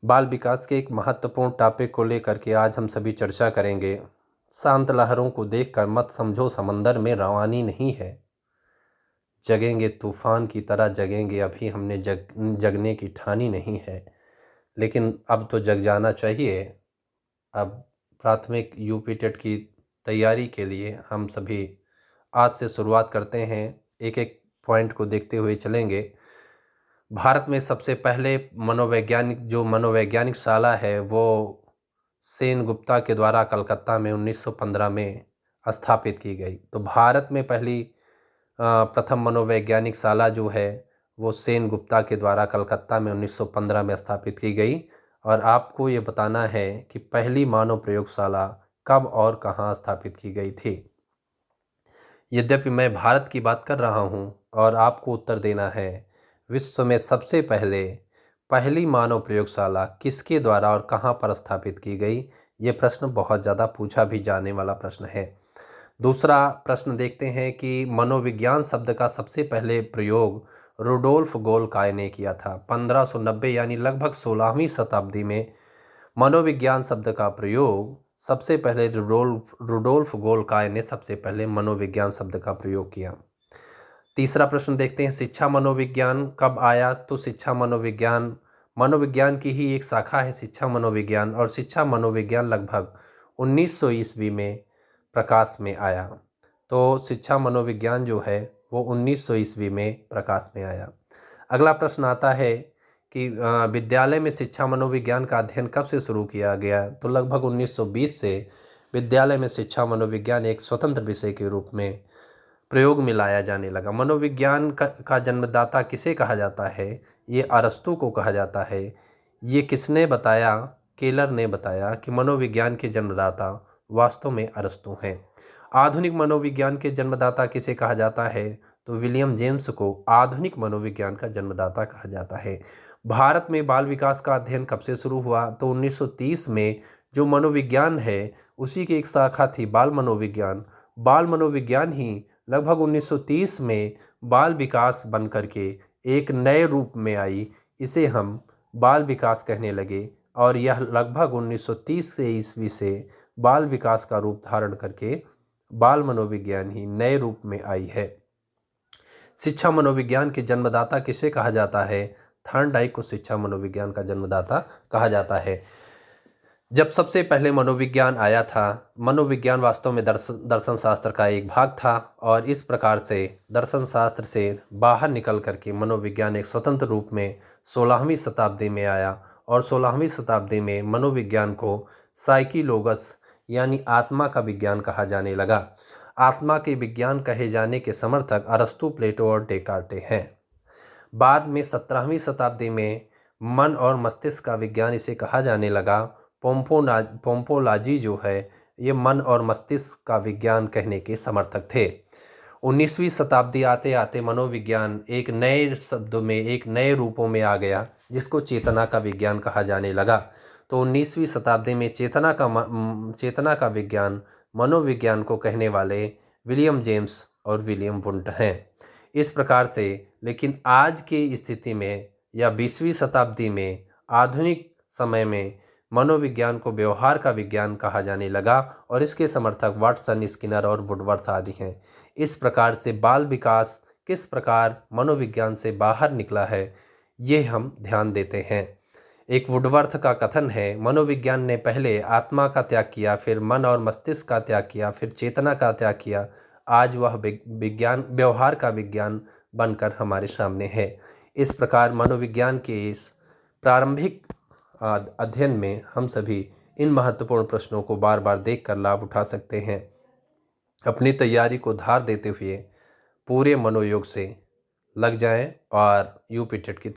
बाल विकास के एक महत्वपूर्ण टॉपिक को लेकर के आज हम सभी चर्चा करेंगे। शांत लहरों को देखकर मत समझो समंदर में रवानी नहीं है। जगेंगे तूफान की तरह जगेंगे, अभी हमने जगने की ठानी नहीं है। लेकिन अब तो जग जाना चाहिए। अब प्राथमिक यूपी टेट की तैयारी के लिए हम सभी आज से शुरुआत करते हैं। एक एक पॉइंट को देखते हुए चलेंगे। भारत में सबसे पहले मनोवैज्ञानिक शाला है वो सेन गुप्ता के द्वारा कलकत्ता में 1915 में स्थापित की गई। तो भारत में पहली प्रथम मनोवैज्ञानिक शाला जो है वो सेन गुप्ता के द्वारा कलकत्ता में 1915 में स्थापित की गई। और आपको ये बताना है कि पहली मानव प्रयोगशाला कब और कहाँ स्थापित की गई थी। यद्यपि मैं भारत की बात कर रहा हूँ और आपको उत्तर देना है विश्व में सबसे पहली मानव प्रयोगशाला किसके द्वारा और कहाँ पर स्थापित की गई। ये प्रश्न बहुत ज़्यादा पूछा भी जाने वाला प्रश्न है। दूसरा प्रश्न देखते हैं कि मनोविज्ञान शब्द का सबसे पहले प्रयोग रुडोल्फ गोल्काय ने किया था 1590, यानी लगभग 16वीं शताब्दी में मनोविज्ञान शब्द का प्रयोग सबसे पहले रुडोल्फ गोल्काय ने सबसे पहले मनोविज्ञान शब्द का प्रयोग किया। तीसरा प्रश्न देखते हैं, शिक्षा मनोविज्ञान कब आया। तो शिक्षा मनोविज्ञान की ही एक शाखा है शिक्षा मनोविज्ञान, और शिक्षा मनोविज्ञान लगभग 1900 ईस्वी में प्रकाश में आया। तो शिक्षा मनोविज्ञान जो है वो 1900 ईस्वी में प्रकाश में आया। अगला प्रश्न आता है कि विद्यालय में शिक्षा मनोविज्ञान का अध्ययन कब से शुरू किया गया। तो लगभग 1920 से विद्यालय में शिक्षा मनोविज्ञान एक स्वतंत्र विषय के रूप में प्रयोग में लाया जाने लगा। मनोविज्ञान का जन्मदाता किसे कहा जाता है। ये अरस्तू को कहा जाता है। ये किसने बताया। केलर ने बताया कि मनोविज्ञान के जन्मदाता वास्तव में अरस्तू हैं। आधुनिक मनोविज्ञान के जन्मदाता किसे कहा जाता है। तो विलियम जेम्स को आधुनिक मनोविज्ञान का जन्मदाता कहा जाता है। भारत में बाल विकास का अध्ययन कब से शुरू हुआ। तो 1930 में जो मनोविज्ञान है उसी की एक शाखा थी बाल मनोविज्ञान। बाल मनोविज्ञान ही लगभग 1930 में बाल विकास बन करके एक नए रूप में आई। इसे हम बाल विकास कहने लगे और यह लगभग 1930 से ईस्वी से बाल विकास का रूप धारण करके बाल मनोविज्ञान ही नए रूप में आई है। शिक्षा मनोविज्ञान के जन्मदाता किसे कहा जाता है। थॉर्नडाइक को शिक्षा मनोविज्ञान का जन्मदाता कहा जाता है। जब सबसे पहले मनोविज्ञान आया था, मनोविज्ञान वास्तव में दर्शन शास्त्र का एक भाग था और इस प्रकार से दर्शन शास्त्र से बाहर निकल करके मनोविज्ञान एक स्वतंत्र रूप में 16वीं शताब्दी में आया। और 16वीं शताब्दी में मनोविज्ञान को साइकोलॉगस यानी आत्मा का विज्ञान कहा जाने लगा। आत्मा के विज्ञान कहे जाने के समर्थक अरस्तु, प्लेटो और डेकार्टे हैं। बाद में 17वीं शताब्दी में मन और मस्तिष्क का विज्ञान इसे कहा जाने लगा। पोम्पोलाजी जो है ये मन और मस्तिष्क का विज्ञान कहने के समर्थक थे। 19वीं शताब्दी आते आते मनोविज्ञान एक नए शब्द में एक नए रूपों में आ गया जिसको चेतना का विज्ञान कहा जाने लगा। तो 19वीं शताब्दी में चेतना का विज्ञान मनोविज्ञान को कहने वाले विलियम जेम्स और विलियम वुंट हैं। इस प्रकार से लेकिन आज की स्थिति में या 20वीं शताब्दी में आधुनिक समय में मनोविज्ञान को व्यवहार का विज्ञान कहा जाने लगा और इसके समर्थक वाटसन, स्किनर और वुडवर्थ आदि हैं। इस प्रकार से बाल विकास किस प्रकार मनोविज्ञान से बाहर निकला है ये हम ध्यान देते हैं। एक वुडवर्थ का कथन है, मनोविज्ञान ने पहले आत्मा का त्याग किया, फिर मन और मस्तिष्क का त्याग किया, फिर चेतना का त्याग किया। आज वह विज्ञान व्यवहार का विज्ञान बनकर हमारे सामने है। इस प्रकार मनोविज्ञान के इस प्रारंभिक अध्ययन में हम सभी इन महत्वपूर्ण प्रश्नों को बार बार देखकर लाभ उठा सकते हैं। अपनी तैयारी को धार देते हुए पूरे मनोयोग से लग जाएं और यूपी टेट की